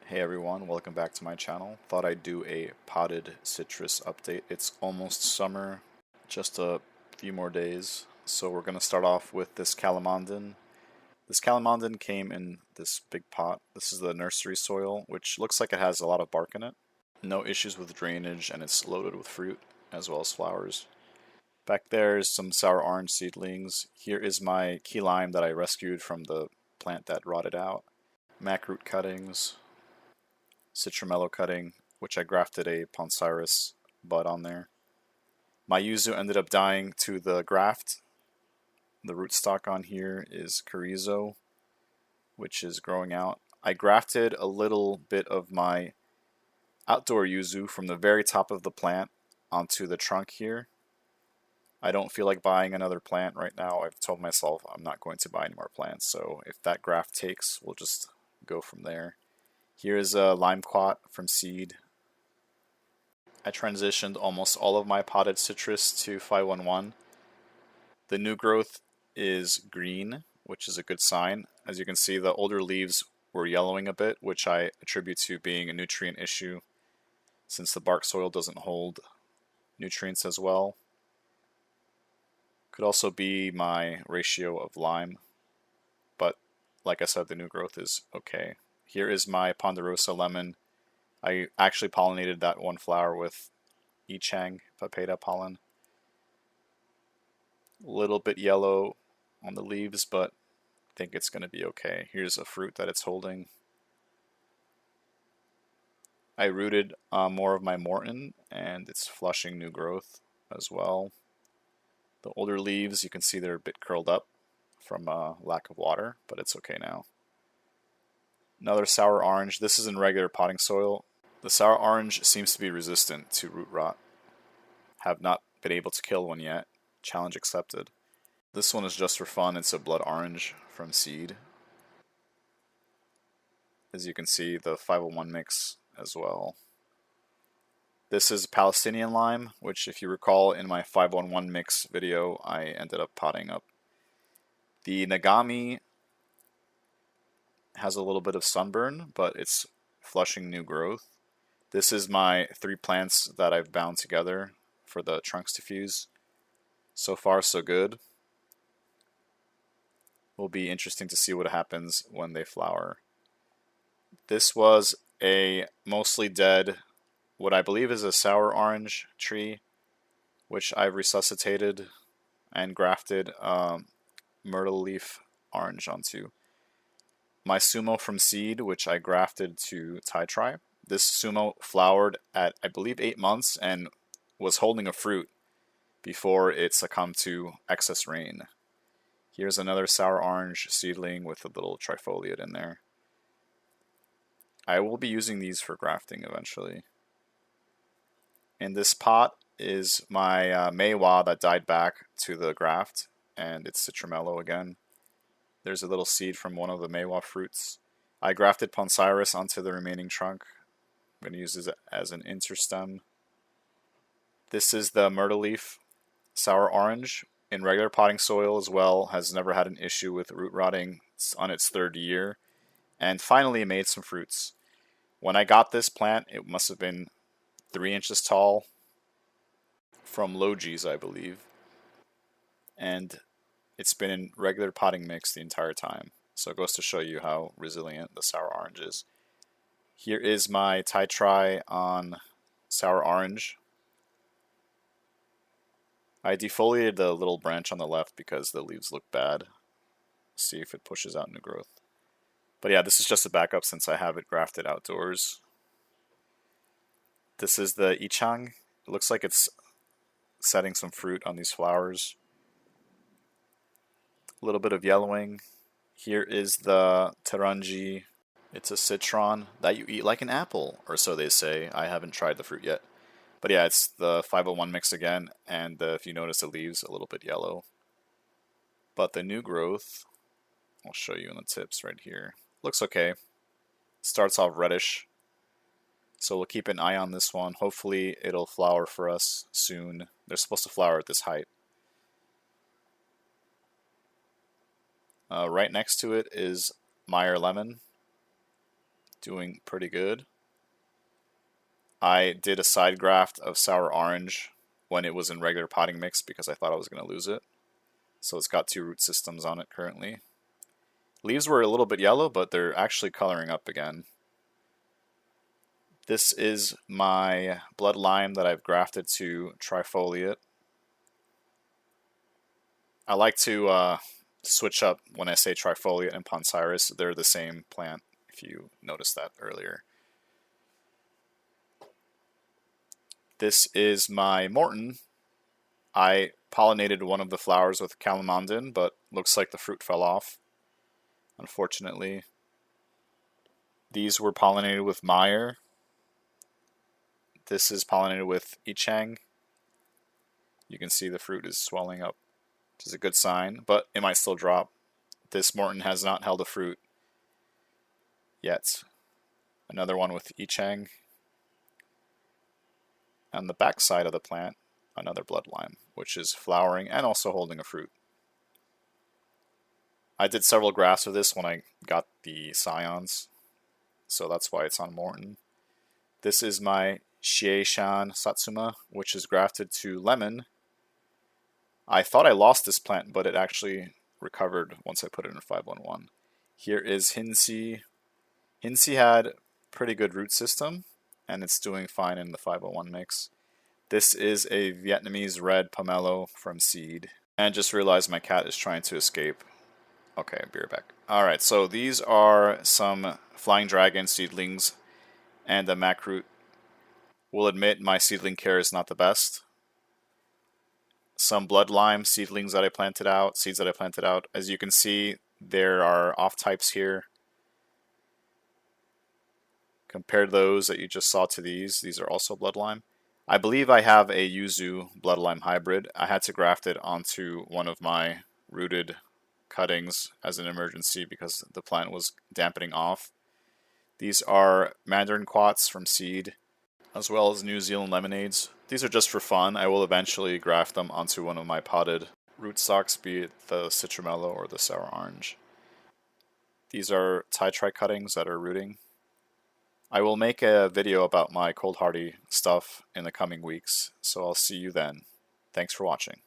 Hey everyone, welcome back to my channel. Thought I'd do a potted citrus update. It's almost summer, just a few more days. So we're going to start off with this calamondin. This calamondin came in this big pot. This is the nursery soil, which looks like it has a lot of bark in it. No issues with drainage, and it's loaded with fruit as well as flowers. Back there is some sour orange seedlings. Here is my key lime that I rescued from the plant that rotted out. Mac root cuttings, citramelo cutting, which I grafted a Poncirus bud on there. My yuzu ended up dying to the graft. The rootstock on here is Carrizo, which is growing out. I grafted a little bit of my outdoor yuzu from the very top of the plant onto the trunk here. I don't feel like buying another plant right now. I've told myself I'm not going to buy any more plants, so if that graft takes, we'll just go from there. Here's a limequat from seed. I transitioned almost all of my potted citrus to 511. The new growth is green, which is a good sign. As you can see, the older leaves were yellowing a bit, which I attribute to being a nutrient issue since the bark soil doesn't hold nutrients as well. Could also be my ratio of lime, but like I said, the new growth is okay. Here is my Ponderosa lemon. I actually pollinated that one flower with Ichang Papeda pollen. A little bit yellow on the leaves, but I think it's going to be okay. Here's a fruit that it's holding. I rooted more of my Morton, and it's flushing new growth as well. The older leaves, you can see they're a bit curled up from lack of water, but it's okay now. Another sour orange. This is in regular potting soil. The sour orange seems to be resistant to root rot. Have not been able to kill one yet. Challenge accepted. This one is just for fun. It's a blood orange from seed. As you can see, the 501 mix as well. This is Palestinian lime, which if you recall in my 511 mix video, I ended up potting up. The Nagami has a little bit of sunburn, but it's flushing new growth. This is my 3 plants that I've bound together for the trunks to fuse. So far, so good. Will be interesting to see what happens when they flower. This was a mostly dead, what I believe is a sour orange tree, which I've resuscitated and grafted myrtle leaf orange onto. My sumo from seed, which I grafted to Titri. This sumo flowered at, I believe, 8 months and was holding a fruit before it succumbed to excess rain. Here's another sour orange seedling with a little trifoliate in there. I will be using these for grafting eventually. In this pot is my Meiwa that died back to the graft, and it's citramelo again. There's a little seed from one of the Meiwa fruits. I grafted Poncirus onto the remaining trunk. I'm going to use this as an interstem. This is the myrtle leaf sour orange. In regular potting soil as well, has never had an issue with root rotting. It's on its 3rd year. And finally made some fruits. When I got this plant, it must have been 3 inches tall from Logis, I believe. And it's been in regular potting mix the entire time. So it goes to show you how resilient the sour orange is. Here is my Titri on sour orange. I defoliated the little branch on the left because the leaves look bad. See if it pushes out new growth. But yeah, this is just a backup since I have it grafted outdoors. This is the Ichang. It looks like it's setting some fruit on these flowers. A little bit of yellowing. Here is the Taranji. It's a citron that you eat like an apple, or so they say. I haven't tried the fruit yet. But yeah, it's the 501 mix again, and if you notice the leaves, a little bit yellow. But the new growth, I'll show you in the tips right here. Looks okay. Starts off reddish. So we'll keep an eye on this one. Hopefully it'll flower for us soon. They're supposed to flower at this height. Right next to it is Meyer Lemon. doing pretty good. I did a side graft of sour orange when it was in regular potting mix because I thought I was going to lose it. So it's got 2 root systems on it currently. Leaves were a little bit yellow, but they're actually coloring up again. This is my blood lime that I've grafted to trifoliate. I like to switch up when I say trifoliate and Poncirus. They're the same plant, if you noticed that earlier. This is my Morton. I pollinated one of the flowers with Calamondin, but looks like the fruit fell off, unfortunately. These were pollinated with Meyer. This is pollinated with Ichang. You can see the fruit is swelling up, which is a good sign, but it might still drop. This Morton has not held a fruit yet. Another one with Ichang. On the back side of the plant, another blood lime, which is flowering and also holding a fruit. I did several grafts of this when I got the scions, so that's why it's on Morton. This is my Shieshan Satsuma, which is grafted to lemon. I thought I lost this plant, but it actually recovered once I put it in 511. Here is Hinsi. Hinsi had pretty good root system, and it's doing fine in the 501 mix. This is a Vietnamese red pomelo from seed. And just realized my cat is trying to escape. Okay, I'll be right back. Alright, so these are some Flying Dragon seedlings and a Macroot. Will admit my seedling care is not the best. Some blood lime seedlings that I planted out, seeds that I planted out. As you can see, there are off types here. Compare those that you just saw to these are also blood lime. I believe I have a Yuzu blood lime hybrid. I had to graft it onto one of my rooted cuttings as an emergency because the plant was dampening off. These are Mandarin Quats from seed, as well as New Zealand lemonades. These are just for fun. I will eventually graft them onto one of my potted rootstocks, be it the citronella or the sour orange. These are Thai-Tri cuttings that are rooting. I will make a video about my cold hardy stuff in the coming weeks, so I'll see you then. Thanks for watching.